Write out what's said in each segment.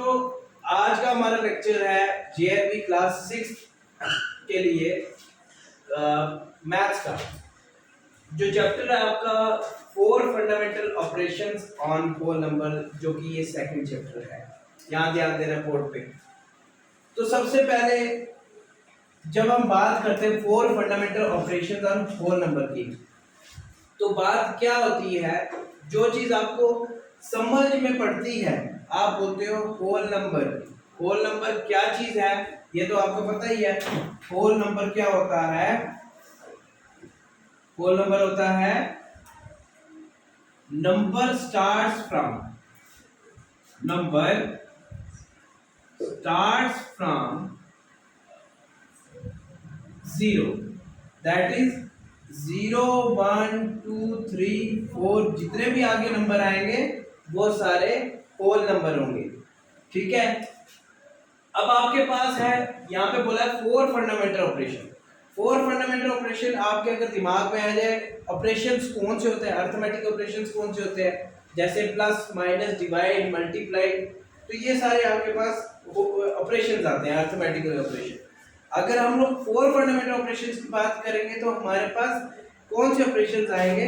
तो आज का हमारा लेक्चर है जेआरबी क्लास 6 के लिए मैथ्स का जो चैप्टर है आपका 4 fundamental operations on whole number, जो कि ये सेकंड चैप्टर है। यहाँ ध्यान देना बोर्ड पे। तो सबसे पहले जब हम बात करते हैं 4 fundamental operations on whole number की, तो बात क्या होती है, जो चीज आपको समझ में पड़ती है आप बोलते हो होल नंबर। होल नंबर क्या चीज है ये तो आपको पता ही है। होल नंबर क्या होता है? होल नंबर होता है number starts from zero, that is 0 1 2 3 4, जितने भी आगे नंबर आएंगे वो सारे होल नंबर होंगे। ठीक है। अब आपके पास है, यहाँ पे बोला है 4 फंडामेंटल ऑपरेशन। 4 फंडामेंटल ऑपरेशन आपके अगर दिमाग में आ जाए, ऑपरेशंस कौन से होते हैं, अर्थमेटिक ऑपरेशंस कौन से होते हैं, जैसे प्लस माइनस डिवाइड मल्टीप्लाई, तो ये सारे आपके पास ऑपरेशंस आते हैं, अर्थमेटिकल ऑपरेशन। अगर हम लोग 4 फंडामेंटल ऑपरेशंस की बात करेंगे तो हमारे पास कौन से ऑपरेशंस आएंगे?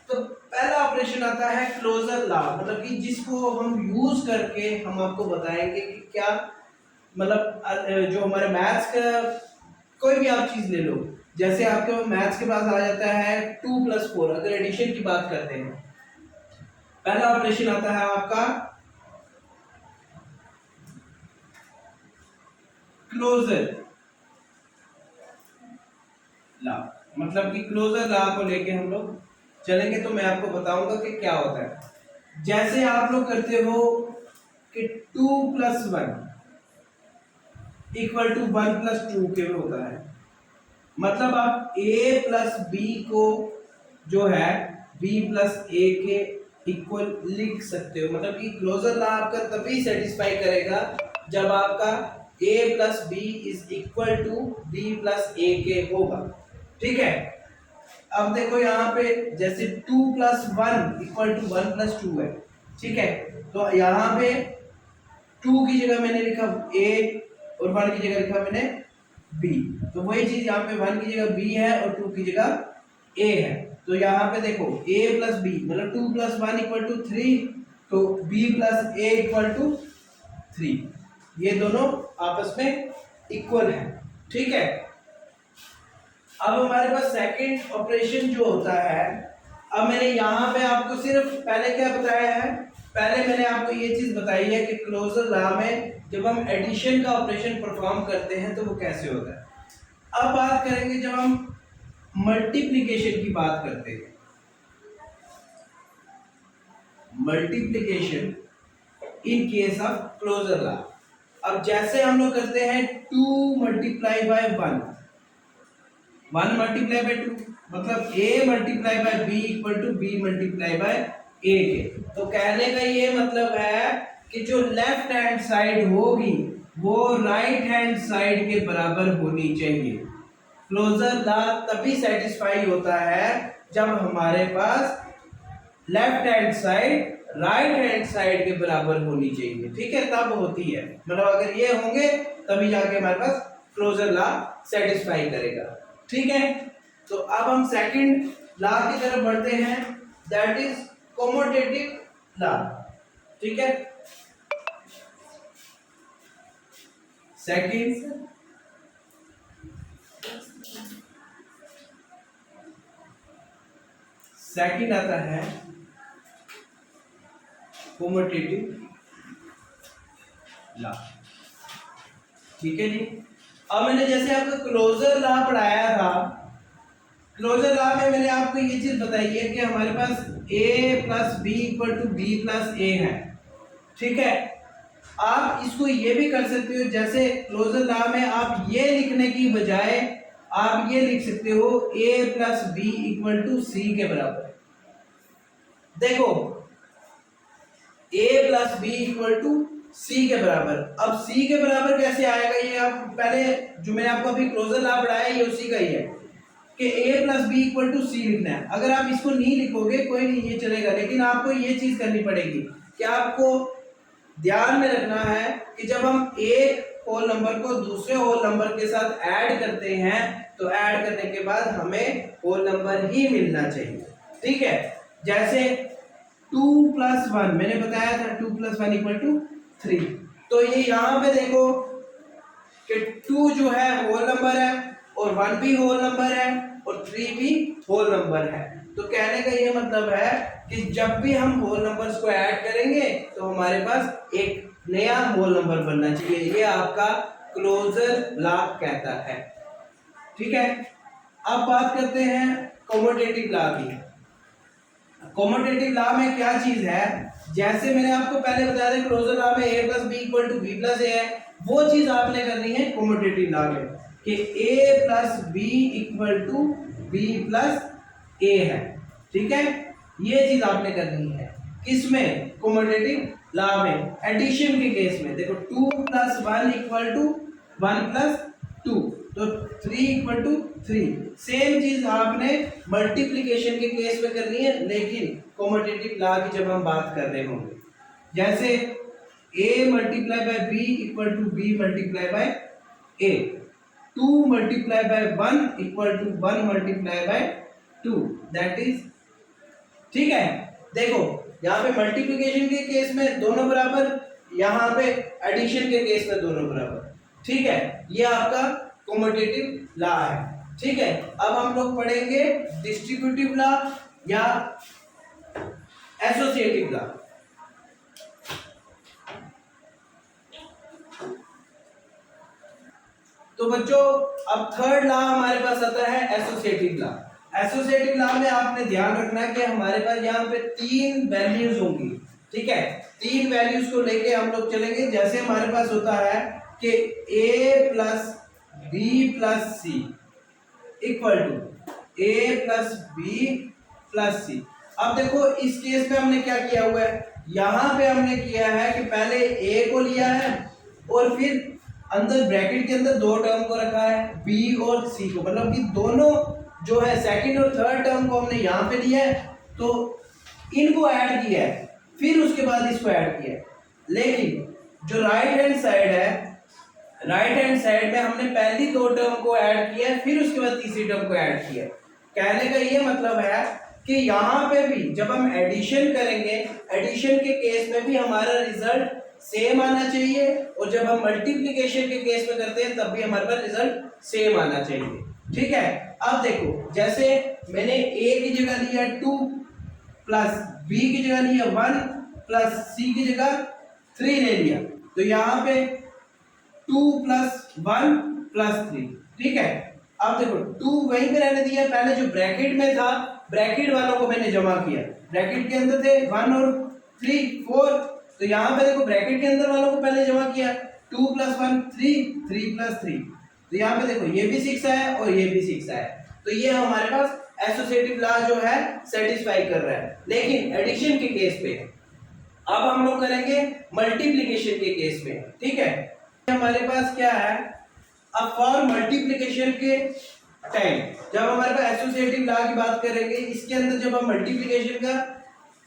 तो पहला ऑपरेशन आता है क्लोजर लॉ, मतलब कि जिसको हम यूज करके हम आपको बताएंगे कि क्या मतलब जो हमारे मैथ्स का कोई भी आप चीज ले लो, जैसे आपके मैथ्स के पास आ जाता है 2 + 4, अगर एडिशन की बात करते हैं, पहला ऑपरेशन आता है आपका क्लोजर लॉ, मतलब कि क्लोजर लॉ को लेके हम लोग चलेंगे तो मैं आपको बताऊंगा कि क्या होता है। जैसे आप लोग करते हो कि 2 + 1 = 1 + 2 के होता है, मतलब आप a + b को जो है b + a के इक्वल लिख सकते हो। मतलब कि क्लोजर लॉ आपका तभी सेटिस्फाई करेगा जब आपका a + b = b + a के होगा। ठीक है। अब देखो यहाँ पे जैसे 2 + 1 = 1 + 2 है। ठीक है। तो यहाँ पे 2 की जगह मैंने लिखा a और 1 की जगह लिखा मैंने b, तो वही चीज यहाँ पे 1 की जगह b है और 2 की जगह a है। तो यहाँ पे देखो a + b मतलब 2 + 1 = 3, तो b + a = 3, ये दोनों आपस में इक्वल है। ठीक है। अब हमारे पास सेकंड ऑपरेशन जो होता है, अब मैंने यहाँ पे आपको सिर्फ पहले क्या बताया है, पहले मैंने आपको ये चीज बताई है कि क्लोजर लॉ में जब हम एडिशन का ऑपरेशन परफॉर्म करते हैं तो वो कैसे होता है। अब बात करेंगे जब हम मल्टीप्लिकेशन की बात करते हैं, multiplication in case of closure law. अब जैसे हम लोग करते हैं 2 × 1 1 × 2, मतलब a × b = b × a के। तो कहने का ये मतलब है कि जो लेफ्ट हैंड साइड होगी वो राइट हैंड साइड के बराबर होनी चाहिए। क्लोजर लॉ तभी सेटिस्फाई होता है जब हमारे पास left hand side right hand side के बराबर होनी चाहिए। ठीक है, तब होती है, मतलब अगर ये होंगे तभी जाके हमारे पास क्लोजर लॉ सेटिस्फाई करेगा। ठीक है। तो अब हम सेकंड लॉ की तरफ बढ़ते हैं, दैट इज कमोटेटिव लॉ। ठीक है। सेकंड आता है कमोटेटिव लॉ। ठीक है जी। अब मैंने जैसे आपको क्लोजर लॉ पढ़ाया था, क्लोजर लॉ में मैंने आपको ये चीज बताई है कि हमारे पास a + b = b + a है। ठीक है। आप इसको ये भी कर सकते हो, जैसे क्लोजर लॉ में आप ये लिखने की बजाय आप ये लिख सकते हो a + b = c के बराबर। देखो a + b = c के बराबर। अब c के बराबर कैसे आएगा, ये आप पहले जो मैंने आपको अभी क्लोजर लॉ पढ़ाया ये उसी का ही है कि a + b = c लिखना है। अगर आप इसको नहीं लिखोगे कोई नहीं, ये चलेगा, लेकिन आपको ये चीज करनी पड़ेगी कि आपको ध्यान में रखना है कि जब हम एक होल नंबर को दूसरे होल नंबर के साथ ऐड करते हैं तो ऐड करने के बाद हमें होल नंबर ही मिलना चाहिए, ठीक है। जैसे 2 + 1 मैंने बताया था 2 + 1 = 3, तो ये यहाँ पे देखो कि 2 जो है होल नंबर है और 1 भी होल नंबर है और 3 भी होल नंबर है। तो कहने का ये मतलब है कि जब भी हम होल नंबर्स को ऐड करेंगे तो हमारे पास एक नया होल नंबर बनना चाहिए, ये आपका क्लोजर लॉ कहता है, ठीक है। अब बात करते हैं कम्यूटेटिव लॉ की। कम्यूटेटिव लॉ में क्या चीज है, जैसे मैंने आपको पहले बताया था क्लोजर लॉ में a + b = b + a है, वो चीज आपने करनी है कम्यूटेटिव लॉ में कि a + b = b + a है, ठीक है। ये चीज आपने करनी है किसमें, कम्यूटेटिव लॉ में। एडिशन के केस में देखो 2 + 1 = 1 + 2, तो 3 = 3। सेम चीज आपने मल्टीप्लिकेशन के केस में करनी है, लेकिन कम्यूटेटिव लॉ की जब हम बात कर रहे होंगे, जैसे a × b = b × a, 2 × 1 = 1 × 2, that is, ठीक है। देखो यहाँ पे मल्टीप्लिकेशन के केस में दोनों बराबर, यहाँ पे एडिशन के केस में दोनों बराबर, ठीक है। ये आपका कम्यूटेटिव लॉ है, ठीक है। अब हम लोग पढ़ेंगे डिस्ट्रीब्यूटिव लॉ या एसोसिएटिव लॉ। तो बच्चों अब थर्ड लॉ हमारे पास आता है एसोसिएटिव लॉ। एसोसिएटिव लॉ में आपने ध्यान रखना है कि हमारे पास यहाँ पे 3 वैल्यूज होंगी, ठीक है। 3 वैल्यूज को लेके हम लोग चलेंगे। जैसे हमारे पास होता है कि a + b + c = a + b + c। अब देखो इस केस में हमने क्या किया हुआ है, यहाँ पे हमने किया है कि पहले a को लिया है और फिर अंदर ब्रैकेट के अंदर दो टर्म को रखा है b और c को, मतलब कि दोनों जो है सेकंड और थर्ड टर्म को हमने यहाँ पे लिया है, तो इनको ऐड किया है, फिर उसके बाद इसको ऐड किया है। लेकिन जो राइट हैंड साइड है, राइट हैंड साइड में हमने पहली दो टर्म को ऐड किया है, फिर उसके बाद तीसरी टर्म को ऐड किया है। कहने का ये मतलब है कि यहाँ पे भी जब हम एडिशन करेंगे, एडिशन के केस में भी हमारा रिजल्ट सेम आना चाहिए, और जब हम मल्टीप्लिकेशन के केस में करते हैं तब भी हमारे पास रिजल्ट सेम आना चाहिए, ठीक है। अब देखो जैसे मैंने a की जगह लिया 2 + b की जगह लिया 1 + c की जगह 3 ले लिया, तो यहाँ पे 2 + 1 + 3, ठीक है। अब देखो 2 वहीं पे रहने दिया, पहले जो ब्रैकेट में था ब्रैकेट वालों को मैंने जमा किया, ब्रैकेट के अंदर थे 1 और 3 4, तो यहाँ पे देखो ब्रैकेट के अंदर वालों को पहले जमा किया 2 + 1 3 3 + 3, तो यहाँ पे देखो ये भी 6 आया और ये भी 6 आया, तो ये हमारे पास एसोसिएटिव लॉ जो है सेटिस्फाई कर रहा है। लेकिन एडिशन के केस पे अब हम लोग करेंगे मल्टीप्लिकेशन के केस में, ठीक है। हमारे पास क्या है, अब फॉर मल्टीप्लिकेशन के टाइम जब हमारे पास एसोसिएटिव लॉ की बात करेंगे, इसके अंदर जब हम मल्टीप्लिकेशन का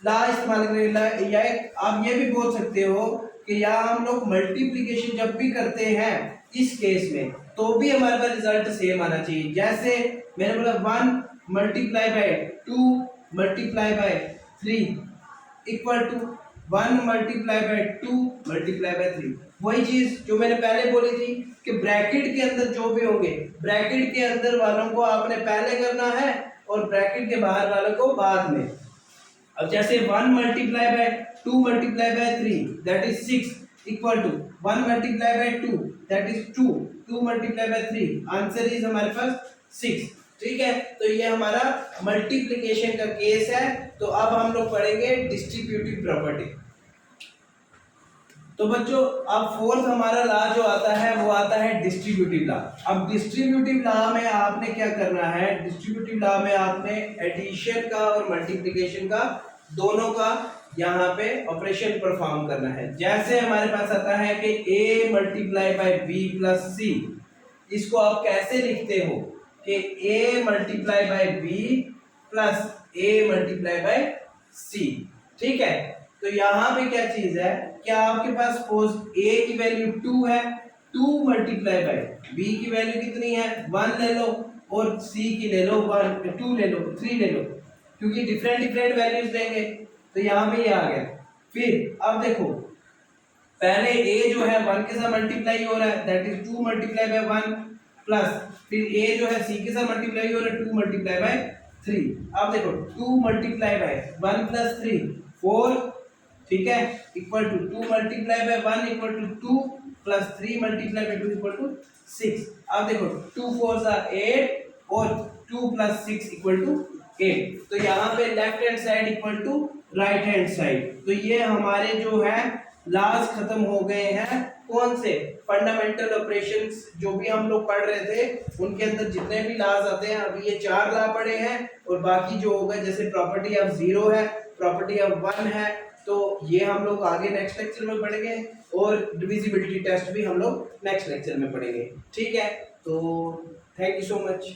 लॉ इस्तेमाल करेंगे, या आप ये भी बोल सकते हो कि या हम लोग मल्टीप्लिकेशन जब भी करते हैं इस केस में तो भी हमारे पास रिजल्ट सेम आना चाहिए। जैसे मैंने बोला 1 × 2 × 3 = 1 × 2 × 3, वही चीज जो मैंने पहले बोली थी कि ब्रैकेट के अंदर जो भी होंगे, ब्रैकेट के अंदर वालों को आपने पहले करना है और ब्रैकेट के बाहर वालों को बाद में। अब जैसे 1 × 2 × 3 that is 6 = 1 × 2 that is 2 2 × 3 answer is हमारे पास 6, ठीक है। तो ये हमारा मल्टीप्लिकेशन का केस है। तो अब हम लोग पढ़ेंगे डिस्ट्रीब्यूटिव प्रॉपर्टी। तो बच्चों अब फोर्थ हमारा लॉ जो आता है वो आता है डिस्ट्रीब्यूटिव लॉ। अब डिस्ट्रीब्यूटिव लॉ में आपने क्या करना है, डिस्ट्रीब्यूटिव लॉ में आपने एडिशन का और मल्टीप्लिकेशन का दोनों का यहाँ पे ऑपरेशन परफॉर्म करना है। जैसे हमारे पास आता है कि a × b + c, इसको आप कैसे लिखते हो कि a × b + a × c, ठीक है। तो यहाँ पे क्या चीज है, क्या आपके पास सपोज a की वैल्यू 2 है, 2 मल्टीप्लाई बाय b की वैल्यू कितनी है 1 ले लो, और c की ले लो 1 2 ले लो 3 ले लो, क्योंकि डिफरेंट डिफरेंट वैल्यूज देंगे। तो यहाँ पे ये आ गया। फिर अब देखो पहले a जो है 1 के साथ मल्टीप्लाई हो रहा है, that is 2 multiply by 1 plus फिर a जो है c के साथ मल्टीप्लाई हो रहा है 2 मल्टीप्लाई बाय 3। अब देखो 2 मल्टीप्लाई बाय 1 प्लस 3 4, ठीक है, equal to 2 multiply by 1 equal to 2 plus 3 multiply by 2 equal to 6। अब देखो 2 4 आर 8 और 2 प्लस 6 इक्वल टू 8। तो यहाँ पे left hand side equal to right hand side. तो ये हमारे जो है लाज खत्म हो गए हैं। कौन से फंडामेंटल ऑपरेशंस जो भी हम लोग पढ़ रहे थे उनके अंदर जितने भी लाज आते हैं, अभी ये 4 ला पढ़े हैं, और बाकी जो होगा जैसे प्रॉपर्टी ऑफ 0 है, प्रॉपर्टी ऑफ 1 है, तो ये हम लोग आगे नेक्स्ट लेक्चर में पढ़ेंगे, और डिविजिबिलिटी टेस्ट भी हम लोग नेक्स्ट लेक्चर में पढ़ेंगे। ठीक है, तो थैंक यू सो मच।